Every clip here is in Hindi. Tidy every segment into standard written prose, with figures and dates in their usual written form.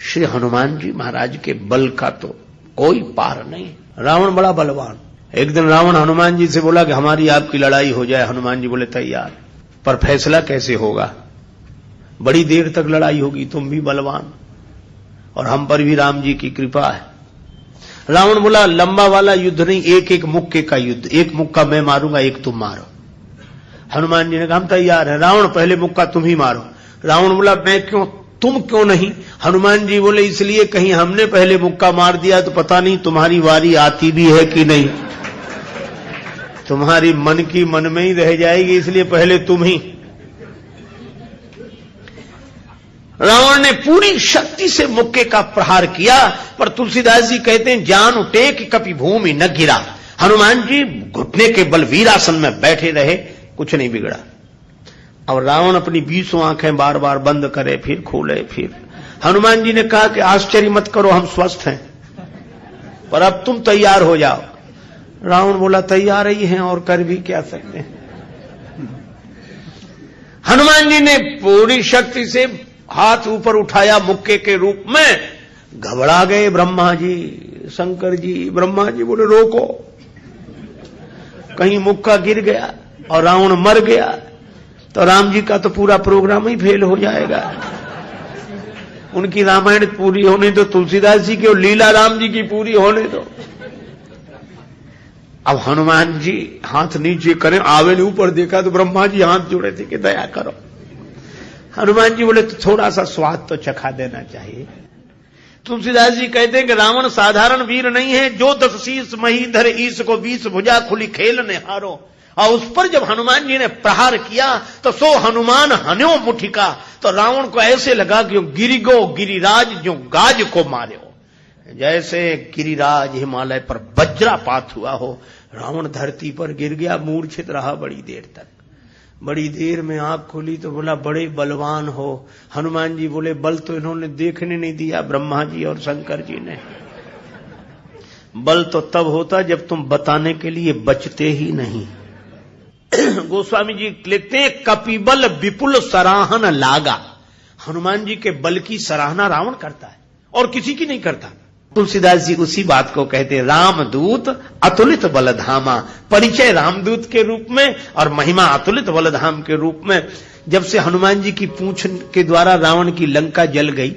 श्री हनुमान जी महाराज के बल का तो कोई पार नहीं। रावण बड़ा बलवान। एक दिन रावण हनुमान जी से बोला कि हमारी आपकी लड़ाई हो जाए। हनुमान जी बोले तैयार, पर फैसला कैसे होगा? बड़ी देर तक लड़ाई होगी, तुम भी बलवान और हम पर भी राम जी की कृपा है। रावण बोला लंबा वाला युद्ध नहीं, एक एक मुक्के का युद्ध, एक मुक्का मैं मारूंगा, एक तुम मारो। हनुमान जी ने कहा हम तैयार है। रावण पहले मुक्का तुम ही मारो। रावण बोला मैं क्यों, तुम क्यों नहीं? हनुमान जी बोले इसलिए कहीं हमने पहले मुक्का मार दिया तो पता नहीं तुम्हारी वारी आती भी है कि नहीं, तुम्हारी मन की मन में ही रह जाएगी, इसलिए पहले तुम ही। रावण ने पूरी शक्ति से मुक्के का प्रहार किया, पर तुलसीदास जी कहते हैं जान उठे कि कभी भूमि न गिरा। हनुमान जी घुटने के बल वीरासन में बैठे रहे, कुछ नहीं बिगड़ा। और रावण अपनी 20 आंखें बार बार बंद करे फिर खोले फिर। हनुमान जी ने कहा कि आश्चर्य मत करो, हम स्वस्थ हैं, पर अब तुम तैयार हो जाओ। रावण बोला तैयार ही हैं और कर भी क्या सकते हैं। हनुमान जी ने पूरी शक्ति से हाथ ऊपर उठाया मुक्के के रूप में। घबरा गए ब्रह्मा जी, शंकर जी। ब्रह्मा जी बोले रोको, कहीं मुक्का गिर गया और रावण मर गया तो राम जी का तो पूरा प्रोग्राम ही फेल हो जाएगा। उनकी रामायण पूरी होने दो, तुलसीदास जी की और लीला राम जी की पूरी होने दो। अब हनुमान जी हाथ नीचे करें, आवे ने ऊपर देखा तो ब्रह्मा जी हाथ जोड़े थे कि दया करो। हनुमान जी बोले तो थोड़ा सा स्वाद तो चखा देना चाहिए। तुलसीदास जी कहते हैं कि रावण साधारण वीर नहीं है, जो 10 शीश महीधर ईश को 20 भुजा खुली खेल ने हारो। और उस पर जब हनुमान जी ने प्रहार किया तो सो हनुमान हन्यो मुठिका, तो रावण को ऐसे लगा कि गिरिगो गिरिराज जो गाज को मारे, जैसे गिरिराज हिमालय पर वज्रापात हुआ हो। रावण धरती पर गिर गया, मूर्छित रहा बड़ी देर तक। बड़ी देर में आंख खुली तो बोला बड़े बलवान हो। हनुमान जी बोले बल तो इन्होंने देखने नहीं दिया, ब्रह्मा जी और शंकर जी ने। बल तो तब होता जब तुम बताने के लिए बचते ही नहीं। गोस्वामी जी लिखते हैं कपिबल विपुल सराहन लागा। हनुमान जी के बल की सराहना रावण करता है और किसी की नहीं करता। तुलसीदास जी उसी बात को कहते हैं रामदूत अतुलित बलधामा। परिचय रामदूत के रूप में और महिमा अतुलित बलधाम के रूप में। जब से हनुमान जी की पूंछ के द्वारा रावण की लंका जल गई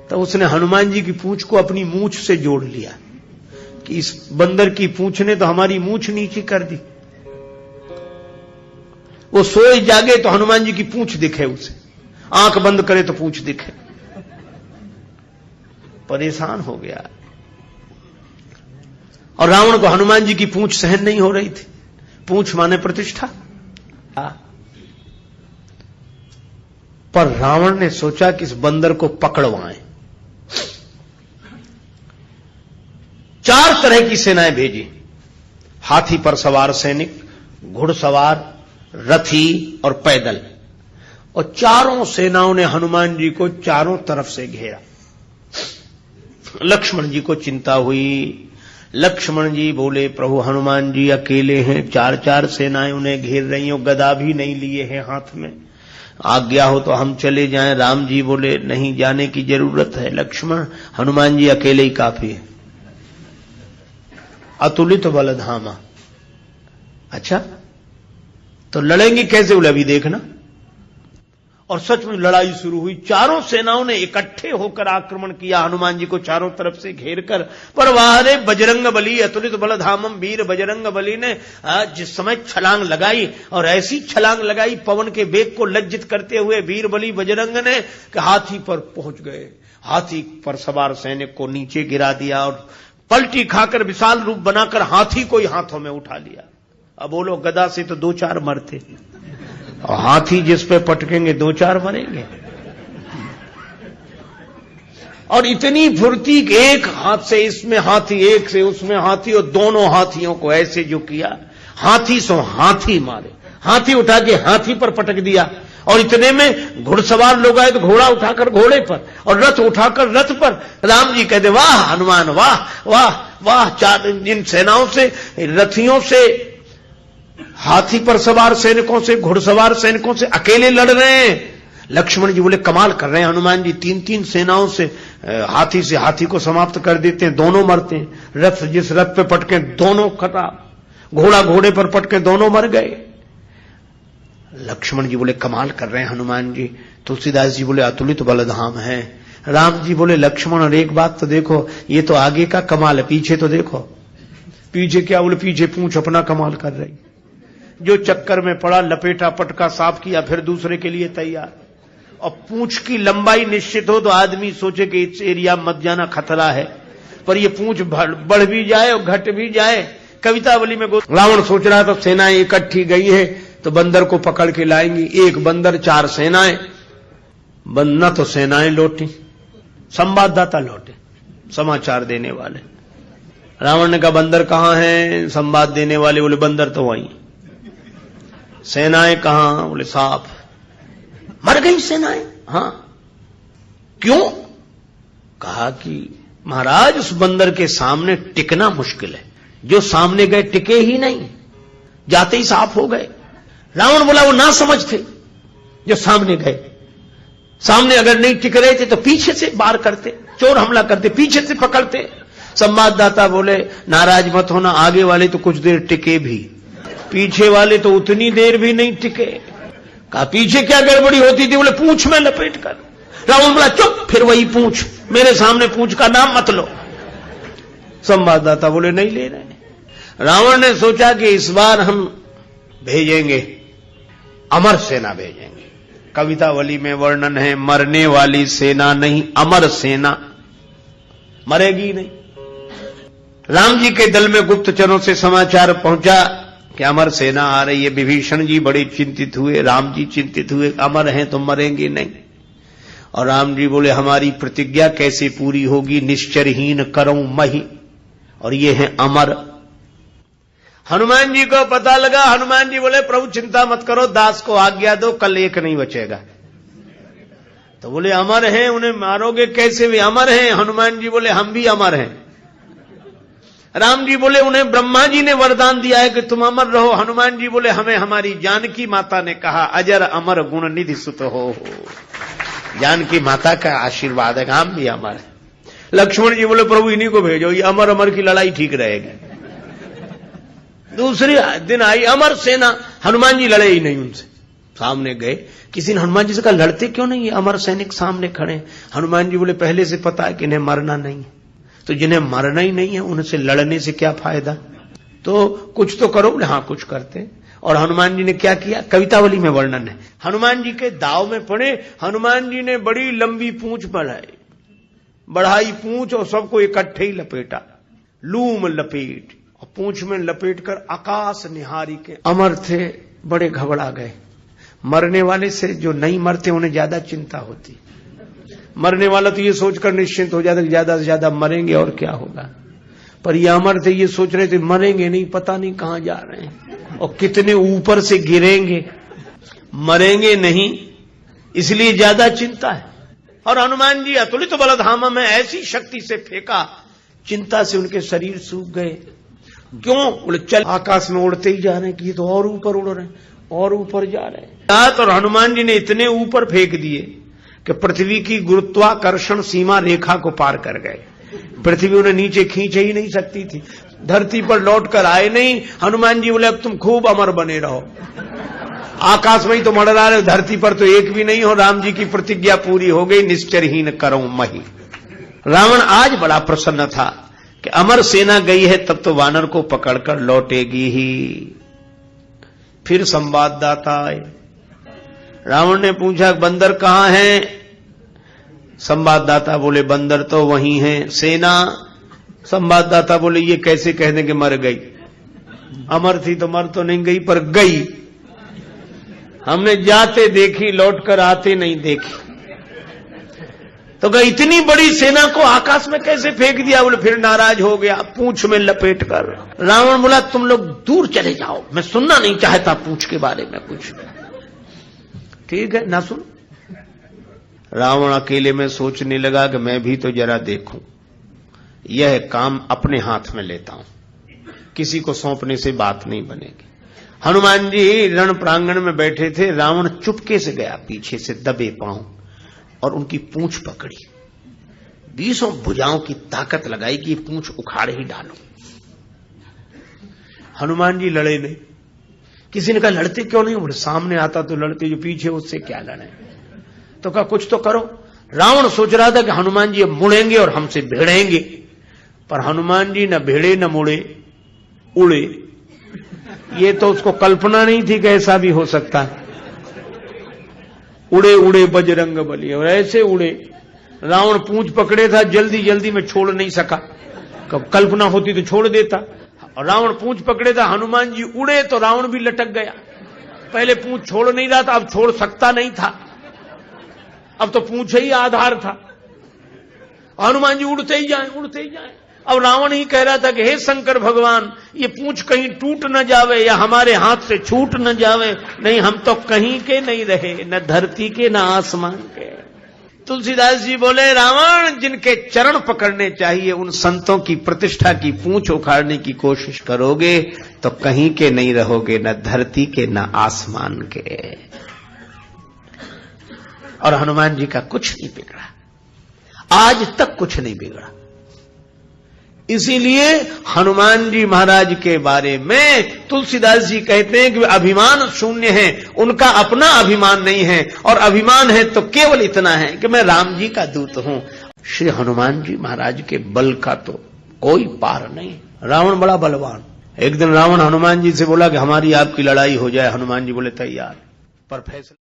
तो उसने हनुमान जी की पूंछ को अपनी मूंछ से जोड़ लिया कि इस बंदर की पूंछ ने तो हमारी मूंछ नीची कर दी। वो सोए जागे तो हनुमान जी की पूंछ दिखे उसे, आंख बंद करे तो पूंछ दिखे। परेशान हो गया। और रावण को हनुमान जी की पूंछ सहन नहीं हो रही थी। पूंछ माने प्रतिष्ठा। पर रावण ने सोचा कि इस बंदर को पकड़वाएं। 4 तरह की सेनाएं भेजी। हाथी पर सवार सैनिक, घुड़सवार, रथी और पैदल। और चारों सेनाओं ने हनुमान जी को चारों तरफ से घेरा। लक्ष्मण जी को चिंता हुई। लक्ष्मण जी बोले प्रभु हनुमान जी अकेले हैं, 4 सेनाएं उन्हें घेर रही हो, गदा भी नहीं लिए हैं हाथ में, आज्ञा हो तो हम चले जाएं। राम जी बोले नहीं जाने की जरूरत है लक्ष्मण, हनुमान जी अकेले ही काफी है। अतुलित बलधामा। अच्छा तो लड़ेंगे कैसे? बोले अभी देखना। और सच में लड़ाई शुरू हुई। चारों सेनाओं ने इकट्ठे होकर आक्रमण किया हनुमान जी को चारों तरफ से घेरकर। पर वारे बजरंग बली अतुलित बलधामम, वीर बजरंग बली ने जिस समय छलांग लगाई और ऐसी छलांग लगाई पवन के वेग को लज्जित करते हुए वीर बली बजरंग ने कि हाथी पर पहुंच गए। हाथी पर सवार सैनिक को नीचे गिरा दिया और पलटी खाकर विशाल रूप बनाकर हाथी को ही हाथों में उठा लिया। अब बोलो गदा से तो 2-4 मरते और हाथी जिस पे पटकेंगे 2-4 मरेंगे। और इतनी फुर्ती एक हाथ से इसमें हाथी, एक से उसमें हाथी, और दोनों हाथियों को ऐसे जो किया, हाथी सो हाथी मारे। हाथी उठा के हाथी पर पटक दिया। और इतने में घुड़सवार लोग आए तो घोड़ा उठाकर घोड़े पर और रथ उठाकर रथ पर। राम जी कहते वाह हनुमान वाह वाह वाह। 4 इन सेनाओं से, रथियों से, हाथी पर सवार सैनिकों से, घुड़सवार सैनिकों से अकेले लड़ रहे हैं। लक्ष्मण जी बोले कमाल कर रहे हैं हनुमान जी, 3-3 सेनाओं से हाथी को समाप्त कर देते हैं, दोनों मरते हैं। रथ जिस रथ पे पटके दोनों खराब, घोड़ा घोड़े पर पटके दोनों मर गए। लक्ष्मण जी बोले कमाल कर रहे हैं हनुमान जी। तुलसीदास जी बोले अतुलित बलधाम है। राम जी बोले लक्ष्मण और एक बात तो देखो, ये तो आगे का कमाल है, पीछे तो देखो। पीछे क्या? बोले पीछे पूंछ अपना कमाल कर रही। जो चक्कर में पड़ा, लपेटा पटका साफ किया, फिर दूसरे के लिए तैयार। और पूंछ की लंबाई निश्चित हो तो आदमी सोचे कि इस एरिया मत जाना, खतरा है, पर ये पूंछ बढ़ भी जाए और घट भी जाए। कवितावली में रावण सोच रहा था सेनाएं इकट्ठी गई है तो बंदर को पकड़ के लाएंगी, एक बंदर 4 सेनाएं। न तो सेनाएं लौटी, संवाददाता लौटे, समाचार देने वाले। रावण ने कहा बंदर कहां हैं? संवाद देने वाले बोले बंदर तो वहीं। सेनाएं कहां? बोले साफ मर गई सेनाएं। हां, क्यों? कहा कि महाराज उस बंदर के सामने टिकना मुश्किल है, जो सामने गए टिके ही नहीं, जाते ही साफ हो गए। रावण बोला वो ना समझ थे जो सामने गए, सामने अगर नहीं टिक रहे थे तो पीछे से वार करते, चोर हमला करते, पीछे से पकड़ते। संवाददाता बोले नाराज मत होना, आगे वाले तो कुछ देर टिके भी, पीछे वाले तो उतनी देर भी नहीं टिके। कहा पीछे क्या गड़बड़ी होती थी? बोले पूंछ में लपेट कर। रावण बोला चुप, फिर वही पूंछ, मेरे सामने पूंछ का नाम मत लो। संवाददाता बोले नहीं ले रहे। रावण ने सोचा कि इस बार हम भेजेंगे, अमर सेना भेजेंगे। कवितावली में वर्णन है मरने वाली सेना नहीं, अमर सेना, मरेगी नहीं। राम जी के दल में गुप्तचरों से समाचार पहुंचा कि अमर सेना आ रही है। विभीषण जी बड़े चिंतित हुए, राम जी चिंतित हुए, अमर हैं तो मरेंगे नहीं। और राम जी बोले हमारी प्रतिज्ञा कैसे पूरी होगी? निश्चरहीन करऊं मही, और ये है अमर। हनुमान जी को पता लगा। हनुमान जी बोले प्रभु चिंता मत करो, दास को आज्ञा दो, कल एक नहीं बचेगा। तो बोले अमर हैं, उन्हें मारोगे कैसे? वे अमर हैं। हनुमान जी बोले हम भी अमर हैं। राम जी बोले उन्हें ब्रह्मा जी ने वरदान दिया है कि तुम अमर रहो। हनुमान जी बोले हमें हमारी जानकी माता ने कहा अजर अमर गुण निधि सुत हो। जानकी माता का आशीर्वाद है, हम भी अमर है। लक्ष्मण जी बोले प्रभु इन्हीं को भेजो, ये अमर अमर की लड़ाई ठीक रहेगी। दूसरे दिन आई अमर सेना, हनुमान जी लड़े ही नहीं उनसे। सामने गए, किसी ने हनुमान जी से कहा लड़ते क्यों नहीं, ये अमर सैनिक सामने खड़े। हनुमान जी बोले पहले से पता है कि इन्हें मरना नहीं है, तो जिन्हें मरना ही नहीं है उनसे लड़ने से क्या फायदा, तो कुछ तो करो। हाँ कुछ करते। और हनुमान जी ने क्या किया? कवितावली में वर्णन है। हनुमान जी के दाव में पड़े, हनुमान जी ने बड़ी लंबी पूंछ बढ़ाई पूंछ और सबको इकट्ठे ही लपेटा, लूम लपेट, और पूंछ में लपेट कर आकाश निहारी के। अमर थे, बड़े घबरा गए। मरने वाले से जो नहीं मरते उन्हें ज्यादा चिंता होती, मरने वाला तो ये सोचकर निश्चिंत हो जाता कि ज्यादा से ज्यादा मरेंगे और क्या होगा। पर ये अमर थे, ये सोच रहे थे मरेंगे नहीं, पता नहीं कहां जा रहे हैं और कितने ऊपर से गिरेंगे, मरेंगे नहीं, इसलिए ज्यादा चिंता है। और हनुमान जी अतुलित बलधाम में ऐसी शक्ति से फेंका, चिंता से उनके शरीर सूख गए। क्यों? बोले चल आकाश में उड़ते ही जा रहे हैं कि ये तो और ऊपर उड़ रहे हैं और ऊपर जा रहे हैं। और हनुमान जी ने इतने ऊपर फेंक दिए कि पृथ्वी की गुरुत्वाकर्षण सीमा रेखा को पार कर गए। पृथ्वी उन्हें नीचे खींच ही नहीं सकती थी, धरती पर लौट कर आए नहीं। हनुमान जी बोले अब तुम खूब अमर बने रहो, आकाश में ही तो मंडरा रहे, धरती पर तो एक भी नहीं हो। राम जी की प्रतिज्ञा पूरी हो गई, निश्चरहीन करऊं मही। रावण आज बड़ा प्रसन्न था कि अमर सेना गई है, तब तो वानर को पकड़कर लौटेगी ही। फिर संवाददाता आए। रावण ने पूछा बंदर कहां है? संवाददाता बोले बंदर तो वहीं है। सेना? संवाददाता बोले ये कैसे कह दें कि मर गई, अमर थी तो मर तो नहीं गई पर गई, हमने जाते देखी लौटकर आते नहीं देखी। तो कहा इतनी बड़ी सेना को आकाश में कैसे फेंक दिया? बोले फिर नाराज हो गया, पूंछ में लपेट कर। रावण बोला तुम लोग दूर चले जाओ, मैं सुनना नहीं चाहता पूंछ के बारे में कुछ। ठीक है ना सुन। रावण अकेले में सोचने लगा कि मैं भी तो जरा देखूं, यह काम अपने हाथ में लेता हूं, किसी को सौंपने से बात नहीं बनेगी। हनुमान जी रण प्रांगण में बैठे थे, रावण चुपके से गया पीछे से दबे पांव और उनकी पूंछ पकड़ी, 20 भुजाओं की ताकत लगाई कि पूंछ उखाड़ ही डालो। हनुमान जी लड़े नहीं। किसी ने कहा लड़ते क्यों नहीं? बोले सामने आता तो लड़ते, जो पीछे उससे क्या लड़े। तो कहा कुछ तो करो। रावण सोच रहा था कि हनुमान जी अब मुड़ेंगे और हमसे भिड़ेंगे, पर हनुमान जी न भिड़े न मुड़े, उड़े। ये तो उसको कल्पना नहीं थी कि ऐसा भी हो सकता है। उड़े उड़े बजरंग बली, और ऐसे उड़े। रावण पूंछ पकड़े था, जल्दी जल्दी में छोड़ नहीं सका। कल्पना होती तो छोड़ देता। और रावण पूंछ पकड़े था, हनुमान जी उड़े तो रावण भी लटक गया। पहले पूंछ छोड़ नहीं रहा था, अब छोड़ सकता नहीं था, अब तो पूंछ ही आधार था। हनुमान जी उड़ते ही जाए, उड़ते ही जाए। अब रावण ही कह रहा था कि हे शंकर भगवान, ये पूंछ कहीं टूट न जावे या हमारे हाथ से छूट न जावे, नहीं हम तो कहीं के नहीं रहे, न धरती के न आसमान के। तुलसीदास जी बोले, रावण जिनके चरण पकड़ने चाहिए उन संतों की प्रतिष्ठा की पूंछ उखाड़ने की कोशिश करोगे तो कहीं के नहीं रहोगे, न धरती के न आसमान के। और हनुमान जी का कुछ नहीं बिगड़ा, आज तक कुछ नहीं बिगड़ा। इसीलिए हनुमान जी महाराज के बारे में तुलसीदास जी कहते हैं कि वे अभिमान शून्य हैं, उनका अपना अभिमान नहीं है, और अभिमान है तो केवल इतना है कि मैं राम जी का दूत हूं। श्री हनुमान जी महाराज के बल का तो कोई पार नहीं। रावण बड़ा बलवान। एक दिन रावण हनुमान जी से बोला कि हमारी आपकी लड़ाई हो जाए। हनुमान जी बोले तैयार, पर फैसला